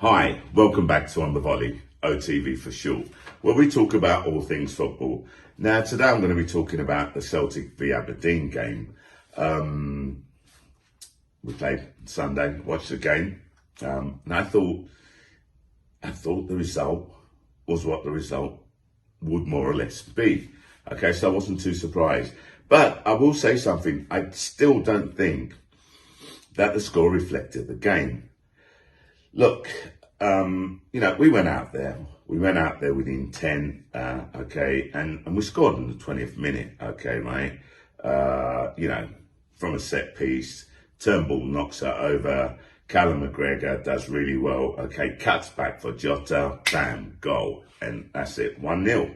Hi, welcome back to On the Volley, OTV for short, where we talk about all things football. Now, today I'm going to be talking about the Celtic v Aberdeen game. We played Sunday, watched the game, and I thought the result was what the result would more or less be. Okay, so I wasn't too surprised. But I will say something, I still don't think that the score reflected the game. Look, we went out there within 10, okay, and we scored in the 20th minute, okay, right? From a set piece, Turnbull knocks it over, Callum McGregor does really well, okay, cuts back for Jota, bam, goal, and that's it, 1-0.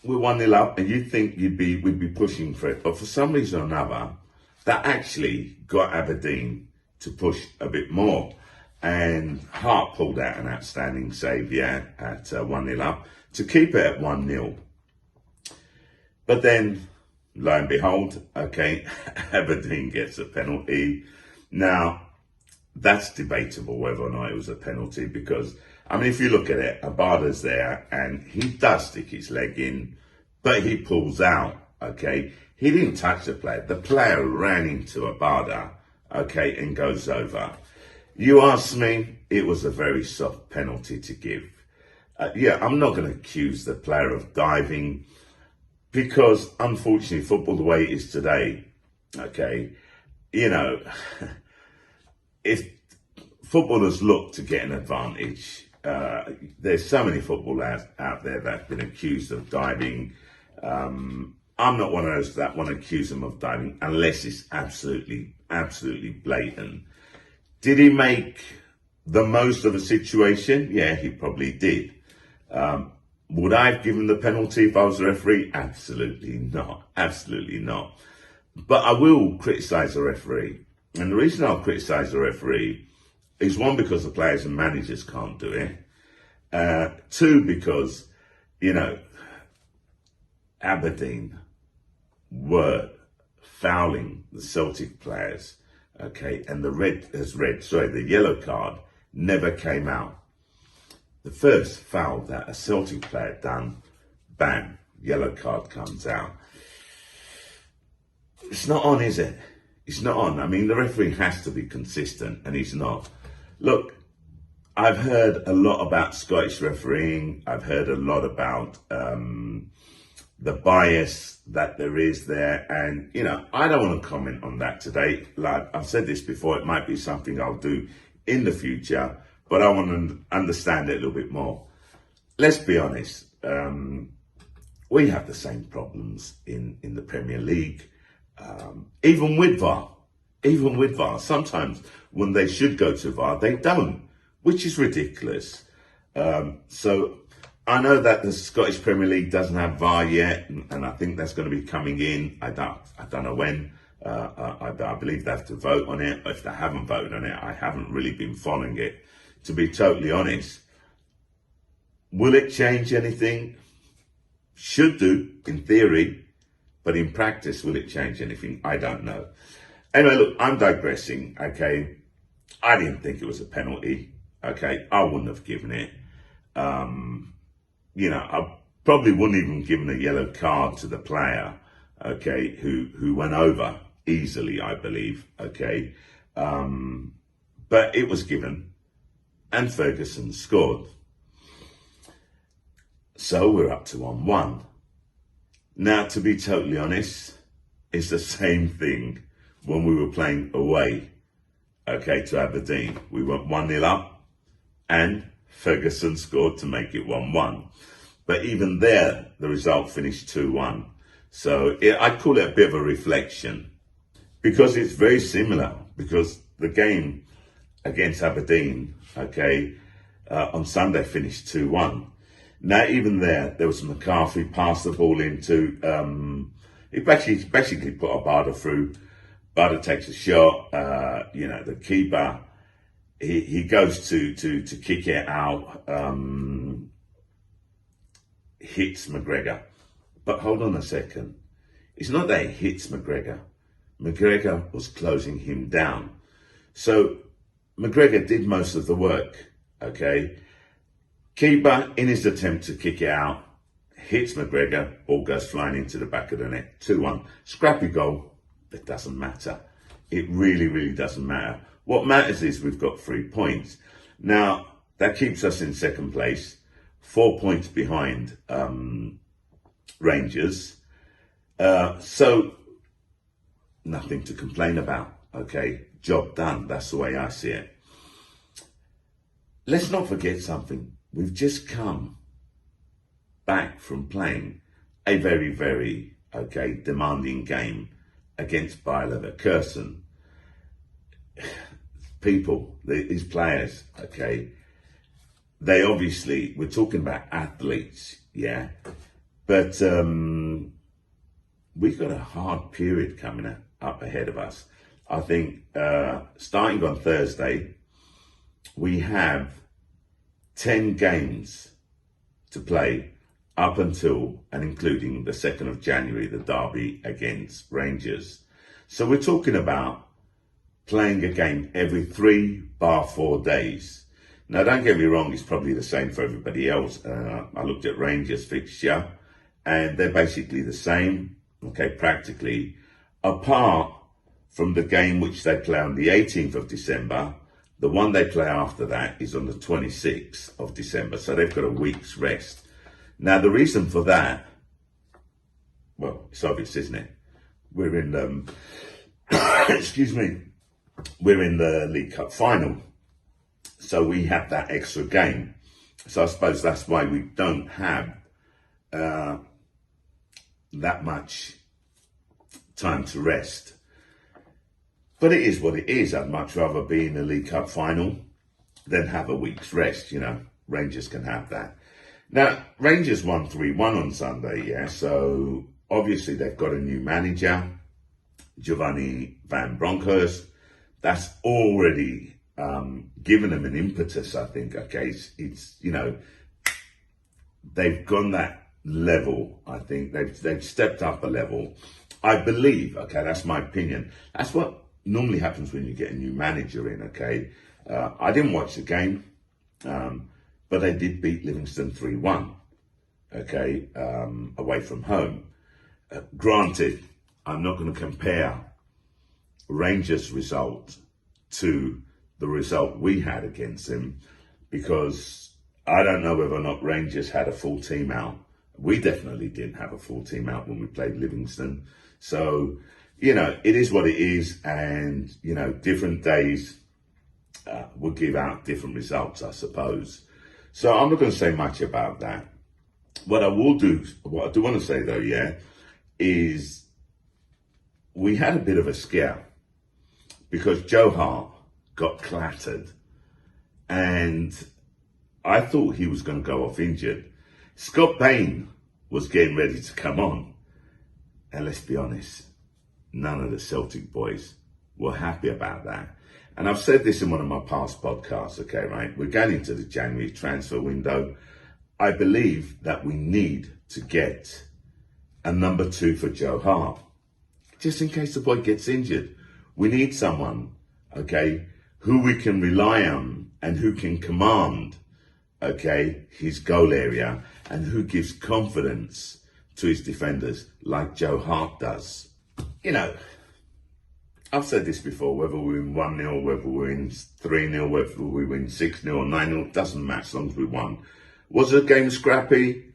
We're 1-0 up, and you'd think we'd be pushing for it, but for some reason or another, that actually got Aberdeen to push a bit more. And Hart pulled out an outstanding save, at 1-0 up, to keep it at 1-0. But then, lo and behold, okay, Aberdeen gets a penalty. Now, that's debatable whether or not it was a penalty, because, if you look at it, Abada's there, and he does stick his leg in, but he pulls out, okay? He didn't touch the player. The player ran into Abada, okay, and goes over. You ask me, it was a very soft penalty to give. I'm not going to accuse the player of diving, because unfortunately, football the way it is today, okay, if footballers look to get an advantage, there's so many footballers out there that have been accused of diving. I'm not one of those that want to accuse them of diving unless it's absolutely blatant. Did he make the most of a situation? Yeah, he probably did. Would I have given the penalty if I was the referee? Absolutely not. Absolutely not. But I will criticise the referee. And the reason I'll criticise the referee is, one, because the players and managers can't do it. Two, because, Aberdeen were fouling the Celtic players, okay, and the yellow card never came out. The first foul that a Celtic player done, bam, yellow card comes out. It's not on, is it? It's not on. The referee has to be consistent, and he's not. Look, I've heard a lot about Scottish refereeing. I've heard a lot about the bias that there is there. And, I don't want to comment on that today. Like I've said this before, it might be something I'll do in the future, but I want to understand it a little bit more. Let's be honest. We have the same problems in the Premier League, even with VAR. Sometimes when they should go to VAR, they don't, which is ridiculous. So I know that the Scottish Premier League doesn't have VAR yet, and I think that's going to be coming in. I don't know when. I believe they have to vote on it. If they haven't voted on it, I haven't really been following it, to be totally honest. Will it change anything? Should do, in theory, but in practice, will it change anything? I don't know. Anyway, look, I'm digressing, okay? I didn't think it was a penalty, okay? I wouldn't have given it. I probably wouldn't even given a yellow card to the player, okay, who went over easily, I believe, okay? But it was given, and Ferguson scored. So we're up to 1-1. Now, to be totally honest, it's the same thing when we were playing away, okay, to Aberdeen. We went 1-0 up, and Ferguson scored to make it 1-1. But even there, the result finished 2-1. So I'd call it a bit of a reflection, because it's very similar, because the game against Aberdeen, okay, on Sunday finished 2-1. Now, even there was McCarthy passed the ball into, he basically put Abada through. Abada takes a shot, the keeper, he goes to kick it out, hits McGregor. But hold on a second. It's not that he hits McGregor. McGregor was closing him down. So McGregor did most of the work, okay? Keeper, in his attempt to kick it out, hits McGregor, ball goes flying into the back of the net, 2-1. Scrappy goal, it doesn't matter. It really, really doesn't matter. What matters is we've got 3 points. Now, that keeps us in second place, 4 points behind Rangers. So, nothing to complain about, okay? Job done, that's the way I see it. Let's not forget something. We've just come back from playing a very, very, demanding game against Bayer Leverkusen. People, these players, they obviously, we're talking about athletes, yeah, but we've got a hard period coming up ahead of us. I think starting on Thursday, we have 10 games to play up until and including the 2nd of January, the derby against Rangers. So we're talking about playing a game every 3-4 days. Now, don't get me wrong, it's probably the same for everybody else. I looked at Rangers fixture and they're basically the same, practically, apart from the game which they play on the 18th of December. The one they play after that is on the 26th of December. So they've got a week's rest. Now, the reason for that, well, it's obvious, isn't it? We're in, excuse me, we're in the League Cup final. So we have that extra game. So I suppose that's why we don't have that much time to rest. But it is what it is. I'd much rather be in a League Cup final than have a week's rest, Rangers can have that. Now, Rangers won 3-1 on Sunday, yeah? So obviously they've got a new manager, Giovanni van Bronckhorst. That's already given them an impetus, I think, It's they've gone that level, I think. They've stepped up a level. I believe, that's my opinion. That's what normally happens when you get a new manager in, I didn't watch the game, but they did beat Livingston 3-1, away from home. Granted, I'm not going to compare Rangers' result to the result we had against them, because I don't know whether or not Rangers had a full team out. We definitely didn't have a full team out when we played Livingston. So, it is what it is, and, different days will give out different results, I suppose. So I'm not going to say much about that. What I do want to say though, is we had a bit of a scare because Joe Hart got clattered, and I thought he was going to go off injured. Scott Bain was getting ready to come on, and let's be honest, none of the Celtic boys were happy about that. And I've said this in one of my past podcasts, We're going into the January transfer window. I believe that we need to get a number 2 for Joe Hart, just in case the boy gets injured. We need someone, who we can rely on and who can command, his goal area, and who gives confidence to his defenders like Joe Hart does. I've said this before, whether we win 1-0, whether we win 3-0, whether we win 6-0 or 9-0, doesn't matter as long as we won. Was the game scrappy?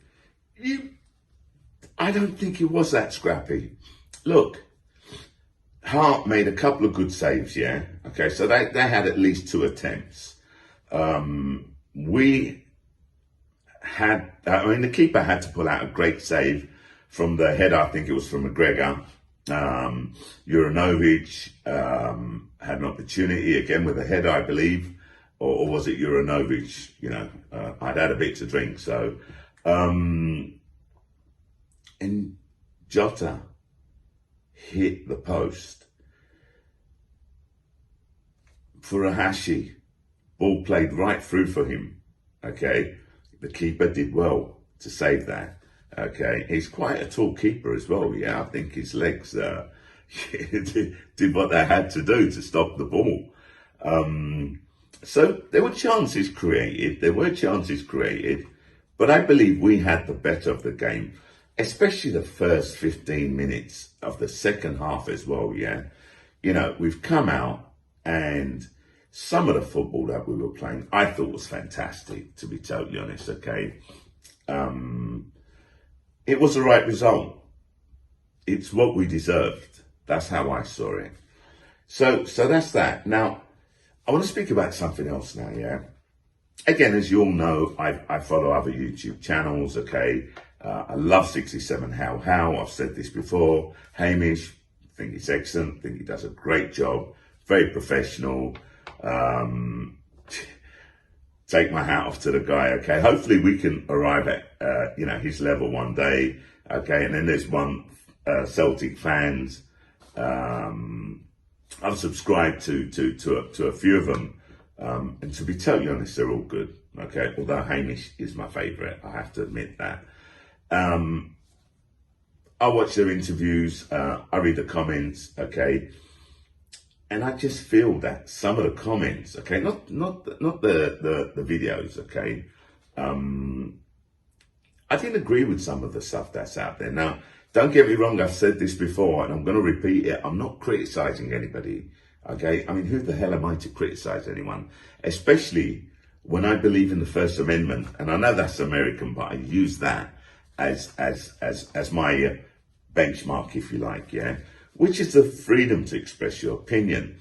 I don't think it was that scrappy. Look, Hart made a couple of good saves, so they had at least 2 attempts. The keeper had to pull out a great save from the header. I think it was from McGregor. Juranovic had an opportunity again with a header, I believe, or was it Juranovic? I'd had a bit to drink, so. And Jota hit the post. Furuhashi, ball played right through for him, The keeper did well to save that. He's quite a tall keeper as well. I think his legs did what they had to do to stop the ball. So there were chances created, but I believe we had the better of the game, especially the first 15 minutes of the second half as well, yeah. You know, we've come out and some of the football that we were playing, I thought was fantastic, to be totally honest, okay. It was the right result. It's what we deserved. That's how I saw it. So that's that. Now, I want to speak about something else now, yeah? Again, as you all know, I follow other YouTube channels, okay? I love 67 How. I've said this before. Hamish, think he's excellent. Think he does a great job. Very professional. Take my hat off to the guy, okay? Hopefully we can arrive at, his level one day, okay? And then there's one, Celtic fans. I've subscribed to a few of them, and to be totally honest, they're all good. Okay, although Hamish is my favourite, I have to admit that. I watch their interviews, I read the comments, okay, and I just feel that some of the comments, okay, not the videos, okay, I didn't agree with some of the stuff that's out there. Now, don't get me wrong, I've said this before and I'm going to repeat it. I'm not criticising anybody, okay? I mean, who the hell am I to criticise anyone? Especially when I believe in the First Amendment, and I know that's American, but I use that as my benchmark, if you like, yeah? Which is the freedom to express your opinion.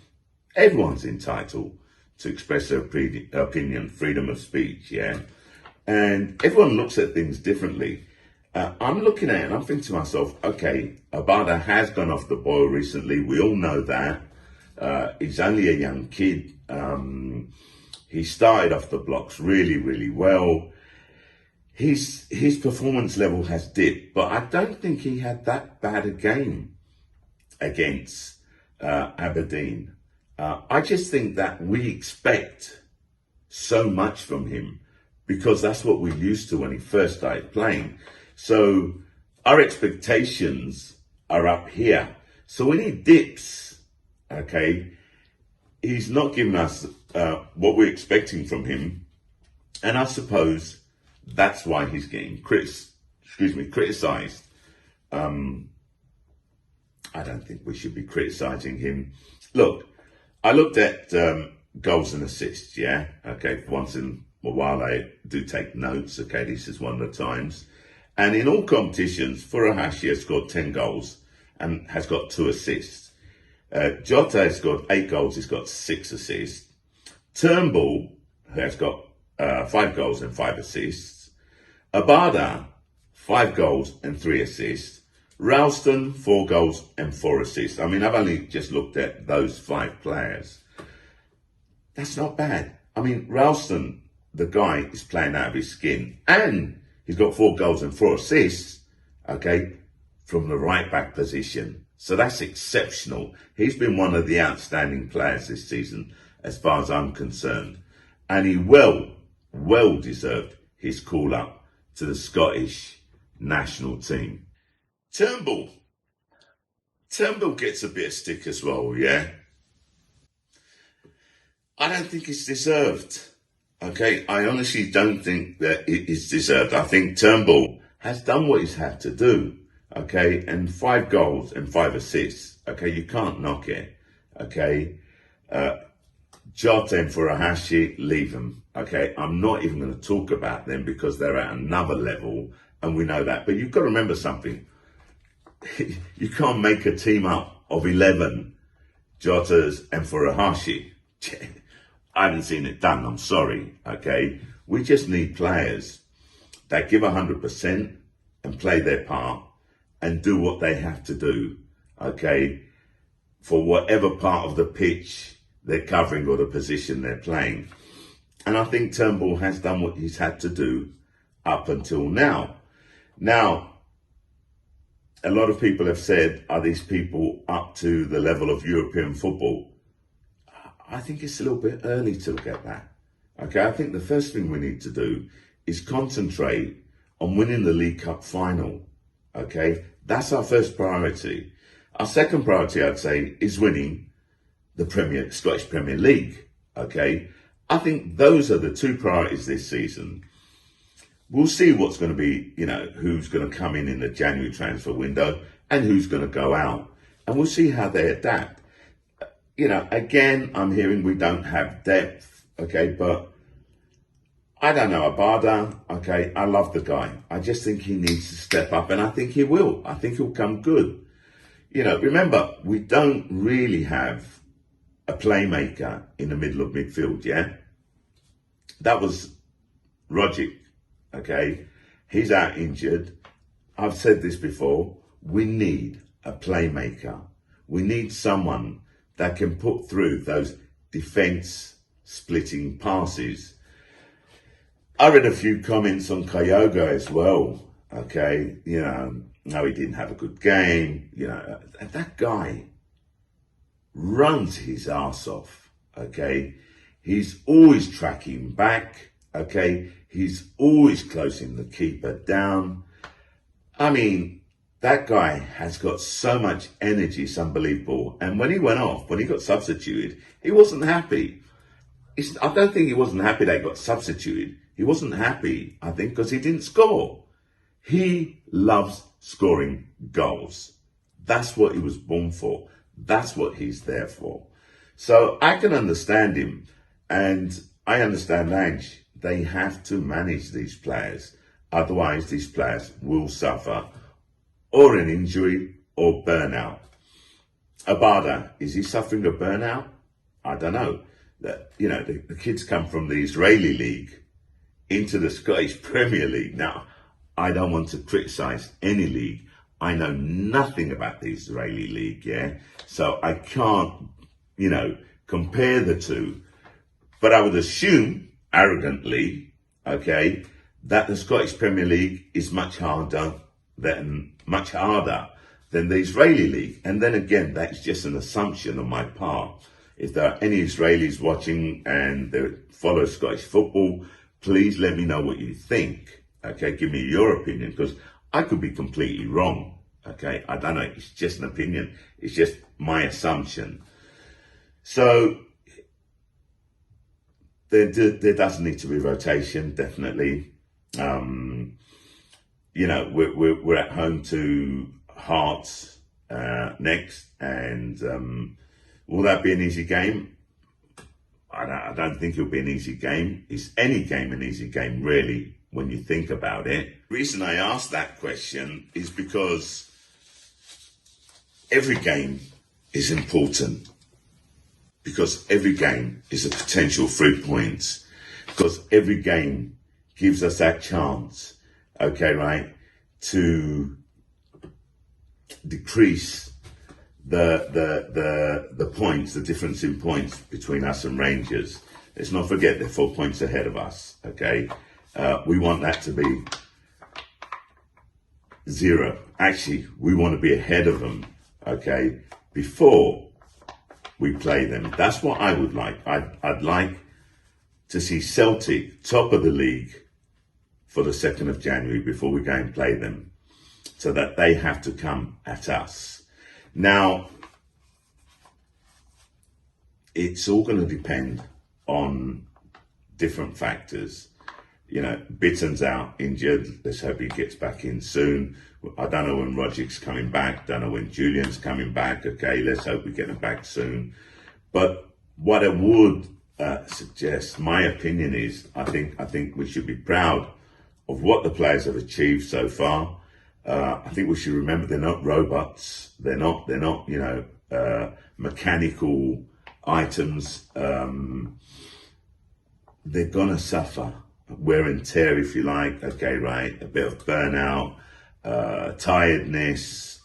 Everyone's entitled to express their opinion, freedom of speech, yeah? And everyone looks at things differently. I'm looking at it and I'm thinking to myself, okay, Abada has gone off the boil recently. We all know that. He's only a young kid. He started off the blocks really, really well. His performance level has dipped, but I don't think he had that bad a game against Aberdeen. I just think that we expect so much from him because that's what we're used to when he first started playing. So our expectations are up here. So when he dips, okay, he's not giving us what we're expecting from him. And I suppose that's why he's getting criticized. I don't think we should be criticizing him. Look, I looked at goals and assists, yeah? Okay, for once in a while I do take notes, okay? This is one of the times. And in all competitions, Furuhashi has scored 10 goals and has got 2 assists. Jota has scored 8 goals, he's got 6 assists. Turnbull has got 5 goals and 5 assists. Abada, 5 goals and 3 assists. Ralston, 4 goals and 4 assists. I mean, I've only just looked at those 5 players. That's not bad. I mean, Ralston, the guy, is playing out of his skin. And he's got 4 goals and 4 assists, okay, from the right back position. So that's exceptional. He's been one of the outstanding players this season, as far as I'm concerned. And he well deserved his call up to the Scottish national team. Turnbull gets a bit of stick as well, yeah? I don't think it's deserved. Okay, I honestly don't think that it is deserved. I think Turnbull has done what he's had to do. Okay, and 5 goals and 5 assists. Okay, you can't knock it. Okay, Jota and Furuhashi, leave them. Okay, I'm not even going to talk about them because they're at another level and we know that. But you've got to remember something. You can't make a team up of 11 Jotas and Furuhashi. I haven't seen it done, I'm sorry, okay? We just need players that give 100% and play their part and do what they have to do, okay, for whatever part of the pitch they're covering or the position they're playing. And I think Turnbull has done what he's had to do up until now. Now, a lot of people have said, are these people up to the level of European football? I think it's a little bit early to look at that. Okay, I think the first thing we need to do is concentrate on winning the League Cup final. Okay, that's our first priority. Our second priority, I'd say, is winning the Scottish Premier League. okay? I think those are the two priorities this season. We'll see what's going to be, who's going to come in the January transfer window and who's going to go out. And we'll see how they adapt. Again, I'm hearing we don't have depth, okay? But I don't know, Abada, okay? I love the guy. I just think he needs to step up, and I think he will. I think he'll come good. Remember, we don't really have a playmaker in the middle of midfield, yeah? That was Rogic, okay? He's out injured. I've said this before. We need a playmaker. We need someone that can put through those defence-splitting passes. I read a few comments on Kyogo as well, okay? No, he didn't have a good game. That guy runs his ass off, okay? He's always tracking back, okay? He's always closing the keeper down. I mean, that guy has got so much energy, it's unbelievable. And when he went off, when he got substituted, he wasn't happy. I don't think he wasn't happy that he got substituted. He wasn't happy, I think, because he didn't score. He loves scoring goals. That's what he was born for. That's what he's there for. So I can understand him, and I understand Ange. They have to manage these players. Otherwise, these players will suffer or an injury or burnout. Abada, is he suffering a burnout? I don't know. The kids come from the Israeli league into the Scottish Premier League. Now, I don't want to criticise any league. I know nothing about the Israeli league, yeah? So I can't, compare the two. But I would assume, arrogantly, okay, that the Scottish Premier League is much harder than the Israeli league. And then again, that's just an assumption on my part. If there are any Israelis watching and they follow Scottish football, please let me know what you think. Okay, give me your opinion, because I could be completely wrong. Okay, I don't know. It's just an opinion. It's just my assumption. So there does need to be rotation, definitely. We're at home to Hearts next, and will that be an easy game? I don't think it'll be an easy game. Is any game an easy game, really, when you think about it? The reason I asked that question is because every game is important. Because every game is a potential 3 points. Because every game gives us that chance, okay, right, to decrease the points, the difference in points between us and Rangers. Let's not forget they're 4 points ahead of us, okay? We want that to be 0. Actually, we want to be ahead of them, okay, before we play them. That's what I would like. I'd like to see Celtic top of the league for the 2nd of January before we go and play them, so that they have to come at us. Now, it's all going to depend on different factors. Bitten's out, injured. Let's hope he gets back in soon. I don't know when Rogic's coming back. Don't know when Julian's coming back. Okay, let's hope we get him back soon. But what I would suggest, my opinion is, I think we should be proud of what the players have achieved so far. I think we should remember they're not robots. They're not mechanical items. They're gonna suffer wear and tear, if you like. Okay, right, a bit of burnout, tiredness.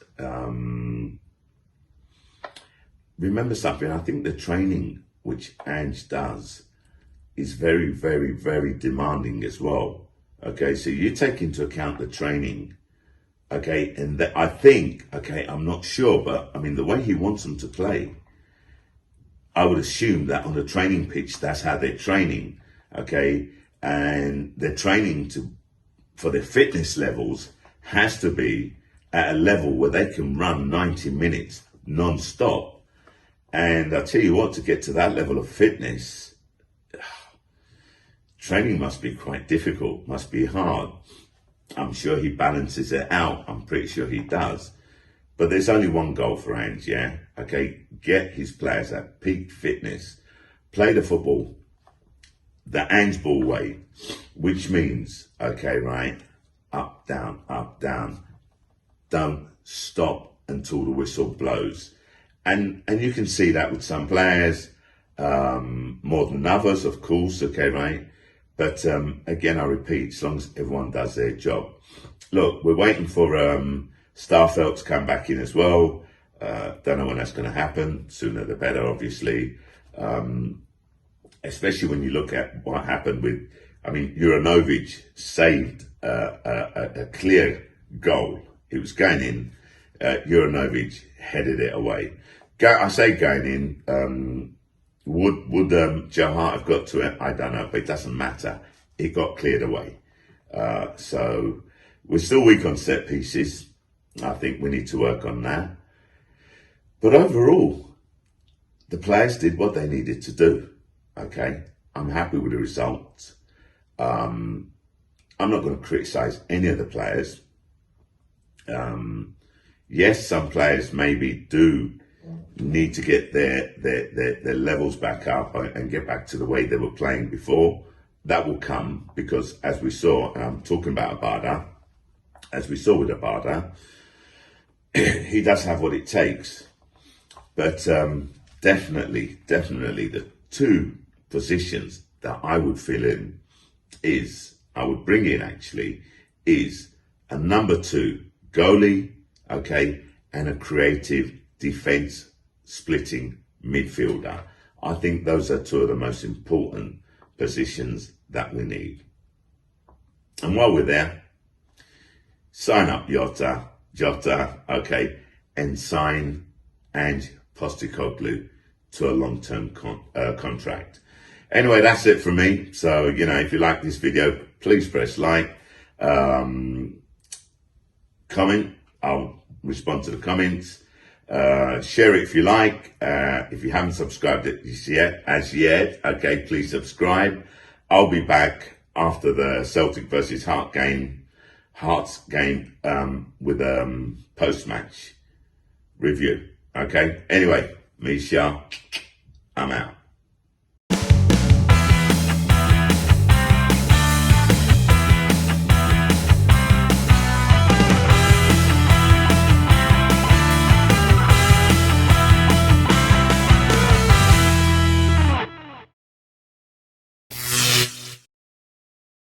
Remember something, I think the training which Ange does is very, very, very demanding as well. Okay, so you take into account the training, okay, and I think, okay, I'm not sure, but I mean, the way he wants them to play, I would assume that on the training pitch, that's how they're training, okay, and their training for their fitness levels has to be at a level where they can run 90 minutes non-stop. And I tell you what, to get to that level of fitness, training must be quite difficult, must be hard. I'm sure he balances it out. I'm pretty sure he does. But there's only one goal for Ange, yeah? Okay, get his players at peak fitness. Play the football the Ange ball way, which means, okay, right, up, down, up, down. Don't stop until the whistle blows. And you can see that with some players, more than others, of course, okay, right? But again, I repeat, as long as everyone does their job. Look, we're waiting for Starfelt to come back in as well. Don't know when that's going to happen. Sooner the better, obviously. Especially when you look at what happened with, I mean, Juranovic saved a clear goal. It was going in. Juranovic headed it away. I say going in. Would Joe Hart have got to it? I don't know, but it doesn't matter. It got cleared away. So we're still weak on set pieces. I think we need to work on that. But overall, the players did what they needed to do. Okay, I'm happy with the results. I'm not going to criticize any of the players. Yes, some players maybe do need to get their levels back up and get back to the way they were playing before. That will come because, as we saw, and I'm talking about Abada, as we saw with Abada, he does have what it takes. But definitely the two positions that I would fill in I would bring in actually, is a number 2 goalie, okay, and a creative defense splitting midfielder. I think those are two of the most important positions that we need. And while we're there, sign up Jota, okay, and sign Ange Postecoglou to a long-term contract. Anyway, that's it from me. So, if you like this video, please press like, comment. I'll respond to the comments. Share it if you like. If you haven't subscribed as yet, okay, please subscribe. I'll be back after the Celtic versus Hearts game with a post-match review. Okay. Anyway, me, Shah, I'm out.